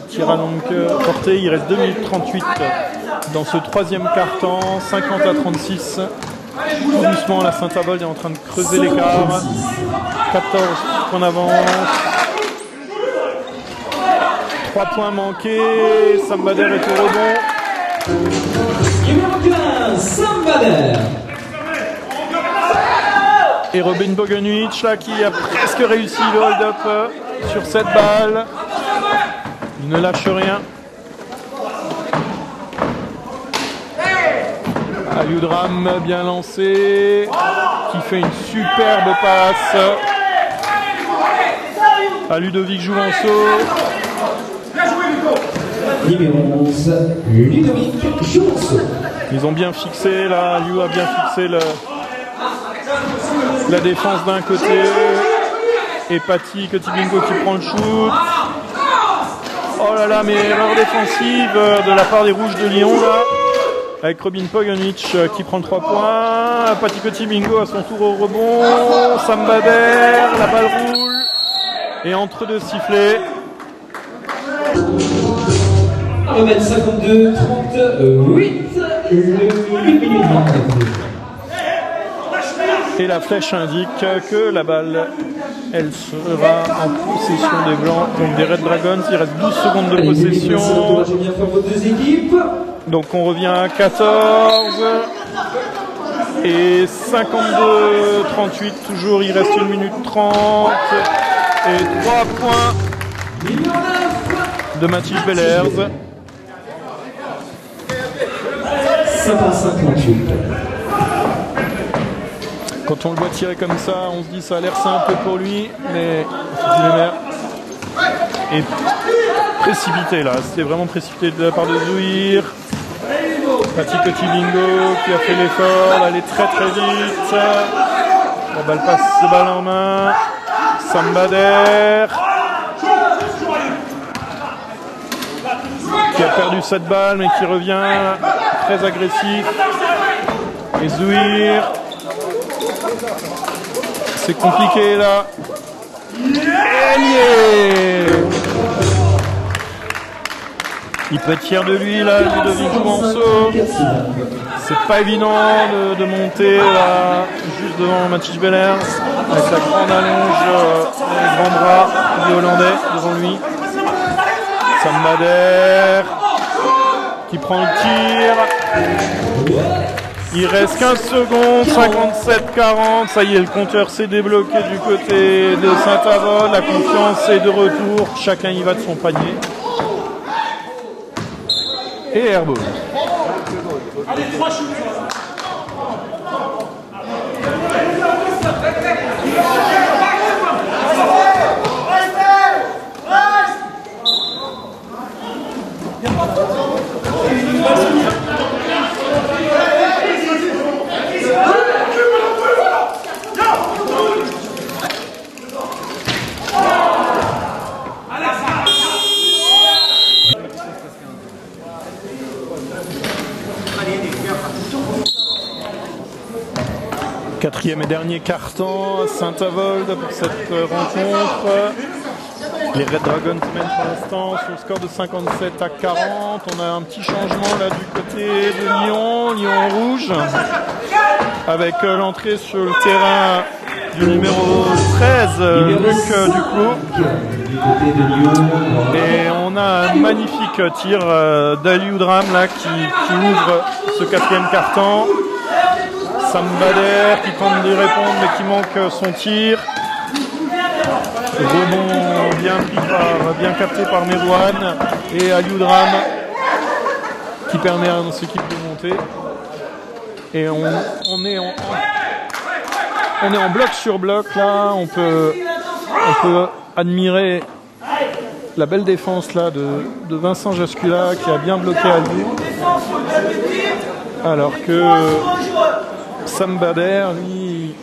Tir à longue portée, il reste 2 minutes 38 dans ce troisième quart-temps, 50 à 36. Tout doucement, la Saint-Avold est en train de creuser l'écart. 14 points d'avance. 3 points manqués. Sambader est au rebond. Numéro 15, Sambader. Et Robin Boganovic là qui a presque réussi le hold-up sur cette balle. Il ne lâche rien. Aliudram bien lancé, qui fait une superbe passe à Ludovic Jouvenceau. Numéro 11, Ludovic Jouvenceau. Ils ont bien fixé là, Liu a bien fixé la défense d'un côté. Et Patti Kotibingo qui prend le shoot. Oh là là, mais erreur défensive de la part des Rouges de Lyon là. Avec Robin Boganovic qui prend 3 points. Patti Kotibingo à son tour au rebond. Sambader, la balle roule. Et entre deux sifflets. Remède 52, 38, le 8 minutes 29. Et la flèche indique que la balle, elle sera en possession des Blancs, donc des Red Dragons. Il reste 12 secondes de possession. Donc on revient à 14. Et 52-38, toujours il reste 1 minute 30. Et 3 points de Mathis Bellers. 55-38. Quand on le voit tirer comme ça, on se dit ça a l'air simple pour lui, mais est précipité là. C'était vraiment précipité de la part de Zouir. Patti Kotibingo qui a fait l'effort, elle est très vite. La balle passe de balle en main. Sambader qui a perdu cette balle mais qui revient très agressif. Et Zouir. C'est compliqué là. Il peut être fier de lui là, Ludovic Jouvenceau. C'est pas évident de monter là, juste devant Mathis Bellers, avec la grande allonge, les grands bras du Hollandais devant lui. Sambader qui prend le tir. Il reste 15 secondes, 57-40, ça y est, le compteur s'est débloqué du côté de Saint-Avold, la confiance est de retour, chacun y va de son panier. Et airball. Allez, 3 shoots. Quatrième et dernier carton à Saint-Avold pour cette rencontre. Les Red Dragons mènent pour l'instant sur le score de 57 à 40. On a un petit changement là du côté de Lyon, Lyon rouge, avec l'entrée sur le terrain du numéro 13, Luc Duclos. Et on a un magnifique tir d'Aliou Dram là qui ouvre ce quatrième carton. Sam Bader qui tente d'y répondre mais qui manque son tir. Rebond bien capté par Merouane et Aliou Dram qui permet à notre équipe de monter. Et on est en bloc sur bloc là. On peut admirer la belle défense là de Vincent Jascula qui a bien bloqué Aliou. Alors que Sam Bader, lui,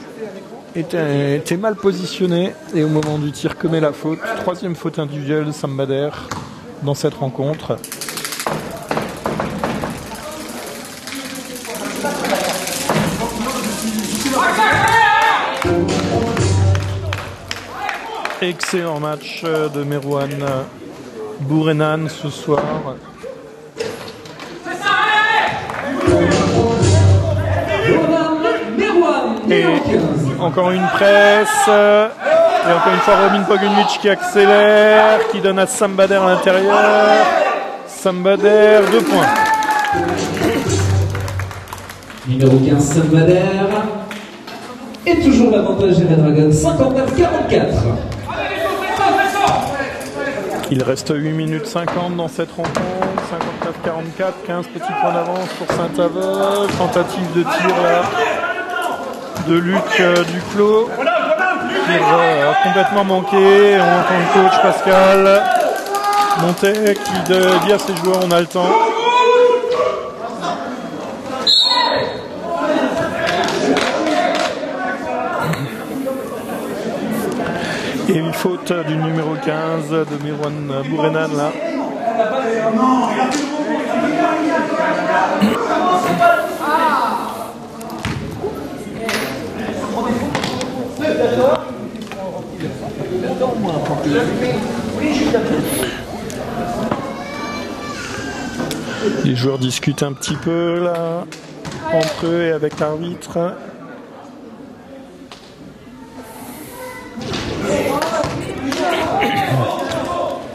était mal positionné et au moment du tir commet la faute. Troisième faute individuelle de Sam Bader dans cette rencontre. Excellent match de Merouane Bourenan ce soir. Et encore une presse. Et encore une fois Robin Pogunic qui accélère, qui donne à Sam Bader à l'intérieur. Sam Bader, 2 points. Numéro 15, Sam Bader. Et toujours l'avantage des Red Dragons, 59-44. Il reste 8 minutes 50 dans cette rencontre. 59-44, 15 petits points d'avance pour Saint-Avold. Tentative de tir là de Luc Duclos. Tir complètement manqué. On entend le coach Pascal Montet qui dit à ses joueurs on a le temps. Et une faute du numéro 15 de Merouane Bourenan là. Les joueurs discutent un petit peu là entre eux et avec l'arbitre.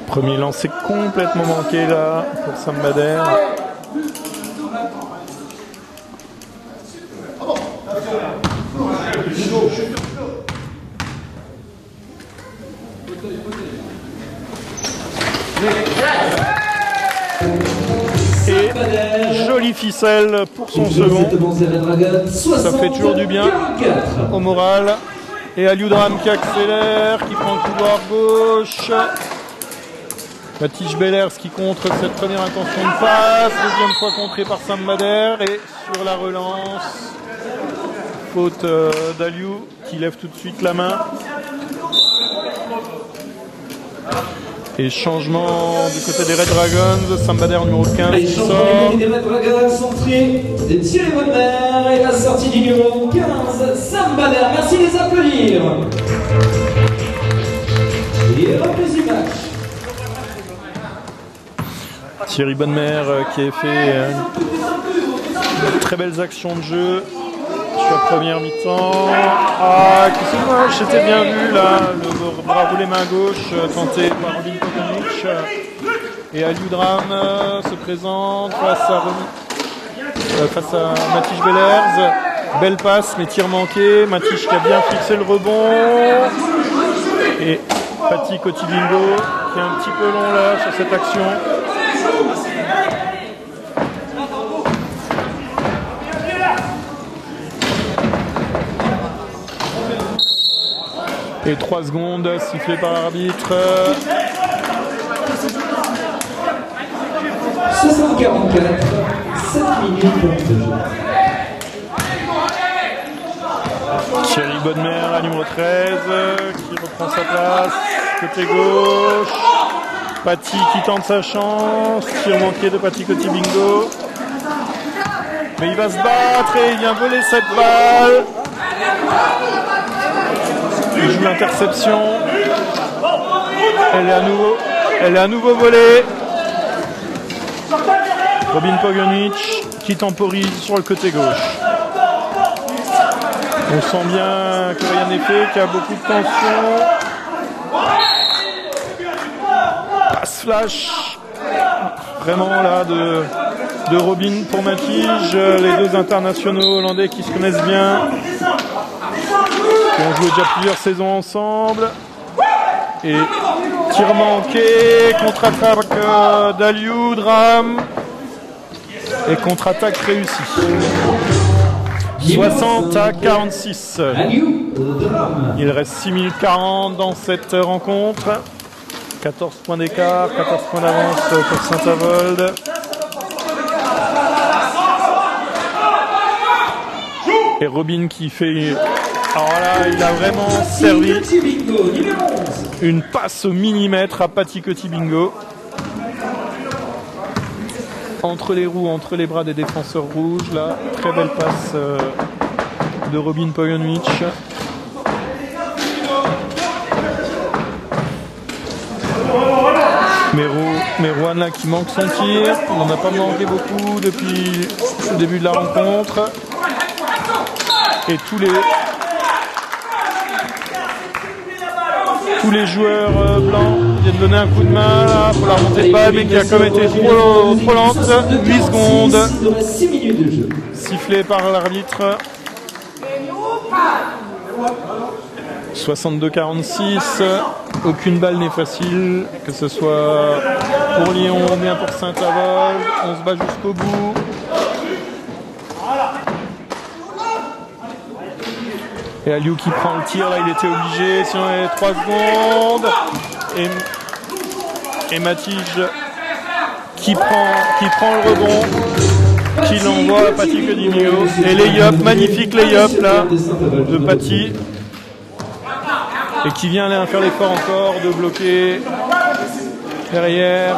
Premier lancé complètement manqué là pour Sam Bader. Et jolie ficelle pour son second. Ça fait toujours du bien au moral. Et Aliou Dram qui accélère, qui prend le couloir gauche. Matisse Bellers qui contre cette première intention de passe. Deuxième fois contrée par Sam Bader. Et sur la relance, faute d'Aliou qui lève tout de suite la main. Et changement du côté des Red Dragons, Sam Bader numéro 15 qui sort. Les Red Dragons sont entrés de Thierry Bonner et la sortie du numéro 15, Sam Bader. Merci de les applaudir. Et reprise du match. Thierry Bonner qui a fait de très belles actions de jeu sur la première mi-temps. Ah, c'est dommage, c'était bien vu là, le bras roulé main gauche tenté par Robin Pogunic. Et Aliou Dram se présente face à Matisse Bellers. Belle passe mais tir manqué. Matisse qui a bien fixé le rebond. Et Paty Cotibingo qui est un petit peu long là sur cette action. Et 3 secondes sifflées par l'arbitre. 60-44, 7 minutes pour le jeu. Thierry Bonner, à numéro 13, qui reprend sa place, côté gauche. Paty qui tente sa chance, tir manqué de Paty Cotibingo. Mais il va se battre et il vient voler cette balle. Il joue l'interception. Elle est à nouveau volée. Robin Pogonic qui temporise sur le côté gauche. On sent bien que rien n'est fait, qu'il y a beaucoup de tension. Passe flash. Vraiment là de Robin pour Matige. Les deux internationaux hollandais qui se connaissent bien. Qui ont joué déjà plusieurs saisons ensemble. Et tir manqué, contre-attaque d'Aliou, Dram. Et contre-attaque réussie. 60-46. Il reste 6 minutes 40 dans cette rencontre. 14 points d'écart, 14 points d'avance pour Saint-Avold. Et Robin qui fait... Alors là, il a vraiment servi une passe au millimètre à Paty Coty-Bingo. Entre les roues, entre les bras des défenseurs rouges. Là, très belle passe de Robin Pogonic. Merouane là qui manque son tir. On n'en a pas manqué beaucoup depuis le début de la rencontre. Et tous les joueurs blancs viennent donner un coup de main là pour la remontée de balle, mais qui a quand même été trop lente. 8 secondes. Sifflé par l'arbitre. 62-46. Aucune balle n'est facile, que ce soit pour Lyon ou bien pour Saint-Avold. On se bat jusqu'au bout. Et Aliou qui prend le tir, là il était obligé, sinon il y avait 3 secondes. Et Matige qui prend le rebond, qui l'envoie à Paty Coty-Bingo. Et lay-up, magnifique lay-up là de Paty. Et qui vient aller faire l'effort encore de bloquer derrière.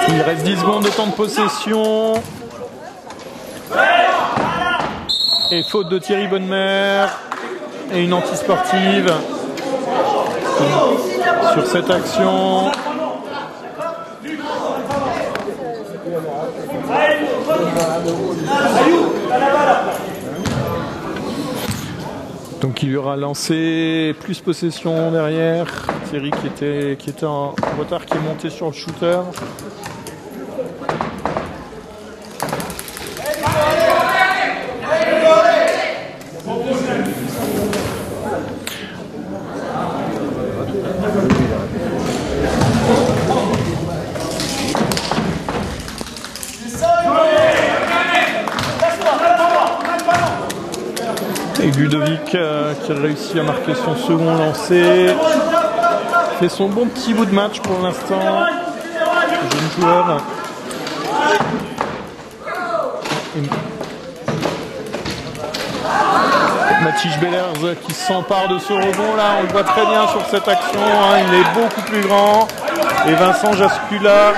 Il reste 10 secondes de temps de possession. Et faute de Thierry Bonnemère. Et une antisportive sur cette action. Donc il y aura lancé plus possession derrière. Thierry qui était en retard, qui est monté sur le shooter. Et Ludovic qui a réussi à marquer son second lancé. Fait son bon petit bout de match pour l'instant. Jeune joueur. Matige Bellers qui s'empare de ce rebond là. On le voit très bien sur cette action. Hein. Il est beaucoup plus grand. Et Vincent Jascula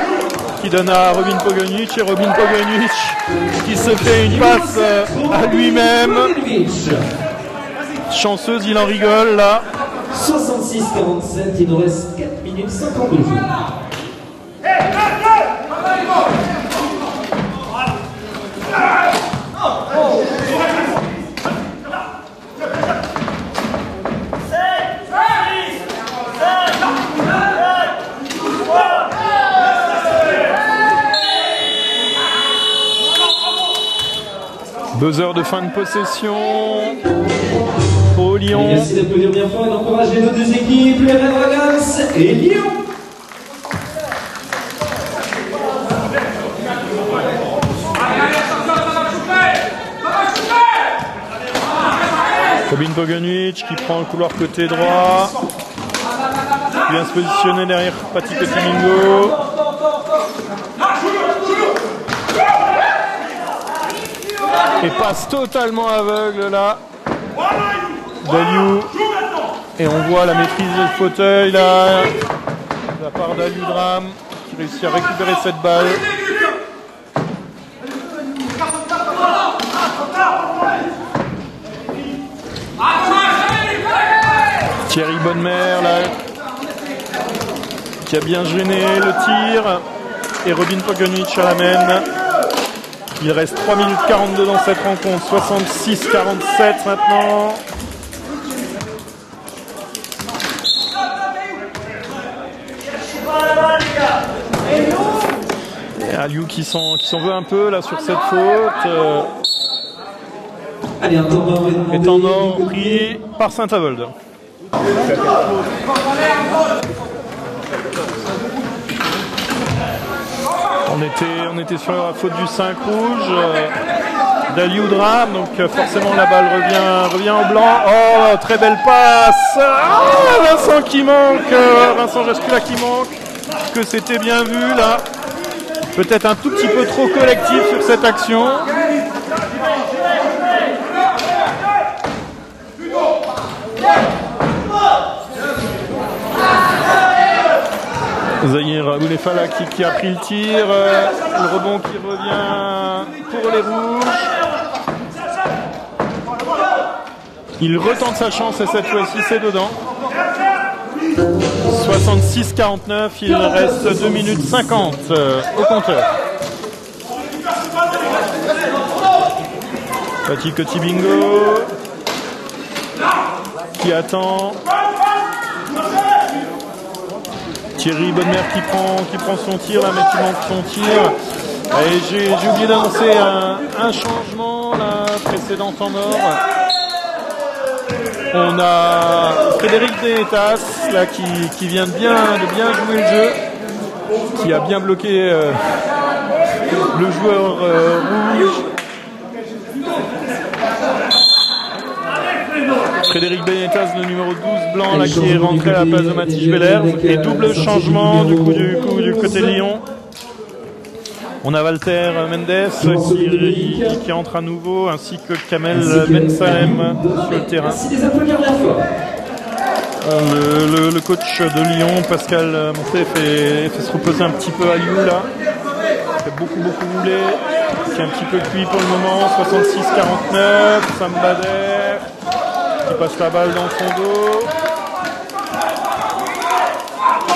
qui donne à Robin Pogonic. Et Robin Pogonic qui se fait une passe à lui-même. Chanceuse, il en rigole là. 66-47, il nous reste 4 minutes 52 jours. Buzzer de fin de possession pour Lyon. Merci d'applaudir bien fort et d'encourager nos deux équipes, les Red Dragons et Lyon. Robin Pogonic qui prend le couloir côté droit. Il vient se positionner derrière Paty Coty-Bingo. Et passe totalement aveugle là d'Aliou. Et on voit la maîtrise du fauteuil là de la part d'Aliou Dram qui réussit à récupérer cette balle. Bonne-Mère là, qui a bien gêné le tir. Et Robin Pogonic à la main. Il reste 3 minutes 42 dans cette rencontre. 66-47 maintenant. Et Aliou qui s'en veut un peu là sur cette faute. Allez, un temps mort Est en or pris par Saint-Avold. On était sur la faute du 5 rouge d'Aliou Drame, donc forcément la balle revient au blanc. Oh, très belle passe. Vincent qui manque, Vincent Jascula qui manque. Que c'était bien vu là. Peut-être un tout petit peu trop collectif sur cette action. Zahir Aboulefala qui a pris le tir, le rebond qui revient pour les rouges. Il retente sa chance et cette fois-ci c'est dedans. 66-49, il reste 2 minutes 50 au compteur. Petit Coty Bingo qui attend. Thierry Bonne-Mère qui prend son tir là, mais qui manque son tir. Et j'ai oublié d'annoncer un changement là, précédent en or. On a Frédéric Benetas là qui vient de bien jouer le jeu, qui a bien bloqué le joueur rouge. Frédéric Benetas, le numéro 12 blanc là, qui est rentré à la place de Mathis Bellerve. Et double changement du côté de Lyon. On a Walter Mendes qui entre à nouveau, ainsi que Kamel Ben Salem sur le terrain. Le coach de Lyon, Pascal Monté, fait se reposer un petit peu à Aliou là. Il fait beaucoup rouler. Qui est un petit peu cuit pour le moment. 66-49. Sam Bader qui passe la balle dans son dos.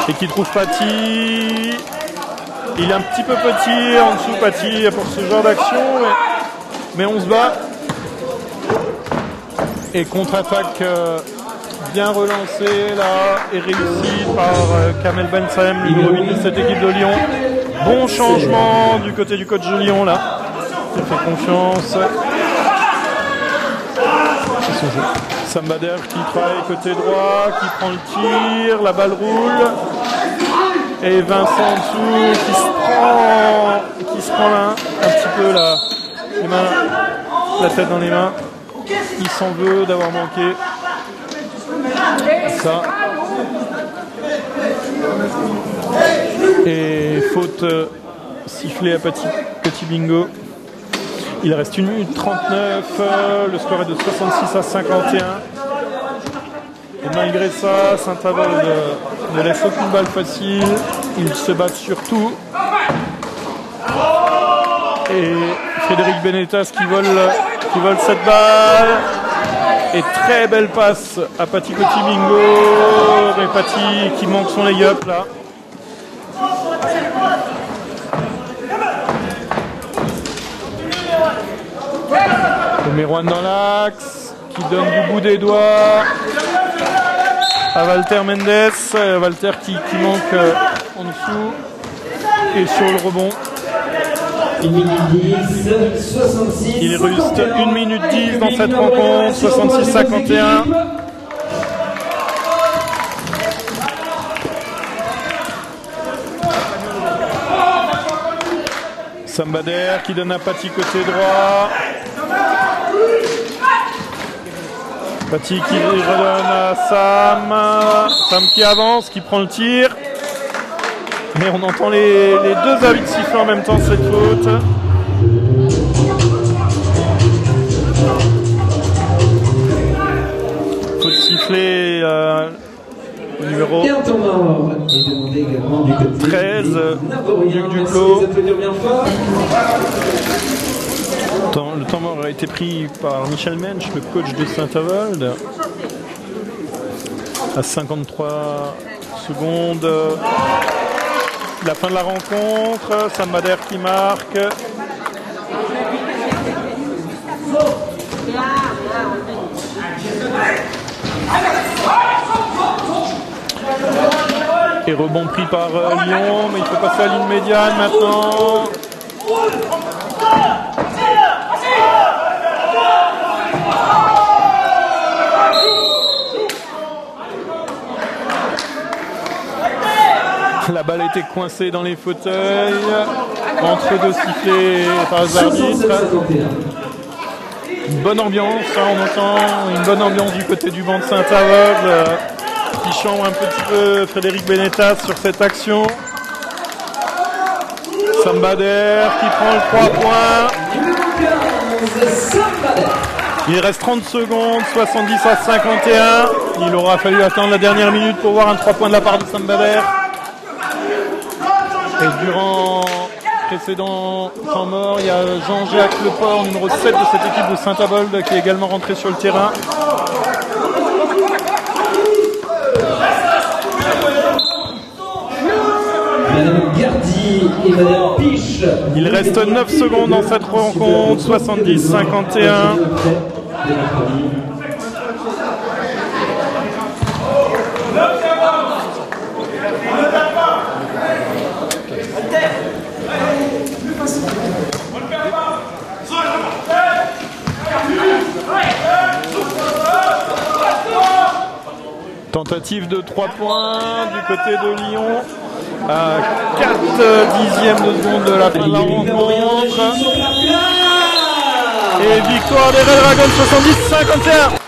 Et qui trouve Paty. Il est un petit peu petit, en dessous Paty pour ce genre d'action, mais on se bat. Et contre-attaque bien relancée là, et réussie par Kamel Ben Salem, le numéro 8 de cette équipe de Lyon. Bon changement du côté du coach de Lyon là. Il fait confiance. C'est son jeu. Sam Bader qui travaille côté droit, qui prend le tir, la balle roule. Et Vincent en dessous qui se prend là, un petit peu la tête dans les mains. Il s'en veut d'avoir manqué ça. Et faute sifflée à Petit Bingo. Il reste 1 minute 39, le score est de 66-51. Et malgré ça, Saint-Avold ne laisse aucune balle facile. Ils se battent sur tout. Et Frédéric Benetas qui vole cette balle. Et très belle passe à Paty Coty Bingo. Et Paty qui manque son lay-up là. Merwan dans l'axe, qui donne du bout des doigts à Walter Mendes. Walter qui manque en dessous et sur le rebond. 1 minute 10, 66. Il reste 1 minute 10 dans cette rencontre, 66-51. Sam Bader qui donne à Paty côté droit. Paty qui redonne à Sam. Sam qui avance, qui prend le tir. Mais on entend les deux avis de siffler en même temps cette faute. Faute sifflée numéro 13 du clos. Le temps mort a été pris par Michel Mensch, le coach de Saint-Avold. À 53 secondes, la fin de la rencontre. Sam Bader qui marque. Et rebond pris par Lyon, mais il faut passer à la ligne médiane maintenant. La balle était coincée dans les fauteuils, entre deux sifflets par les arbitres. Une bonne ambiance, hein, on entend une bonne ambiance du côté du banc de Saint-Avold, qui chante un petit peu Frédéric Benetas sur cette action. Sam Bader qui prend le 3 points. Il reste 30 secondes, 70 à 51. Il aura fallu attendre la dernière minute pour voir un 3 points de la part de Sam Bader. Et durant le précédent temps mort, il y a Jean-Jacques Leport, numéro 7 de cette équipe de Saint-Avold, qui est également rentré sur le terrain. Madame Gardi et Madame Piche. Il reste 9 secondes dans cette rencontre, 70-51. Tentative de 3 points du côté de Lyon à 4 dixièmes de seconde de la fin de la rencontre. Et victoire des Red Dragons 70-51.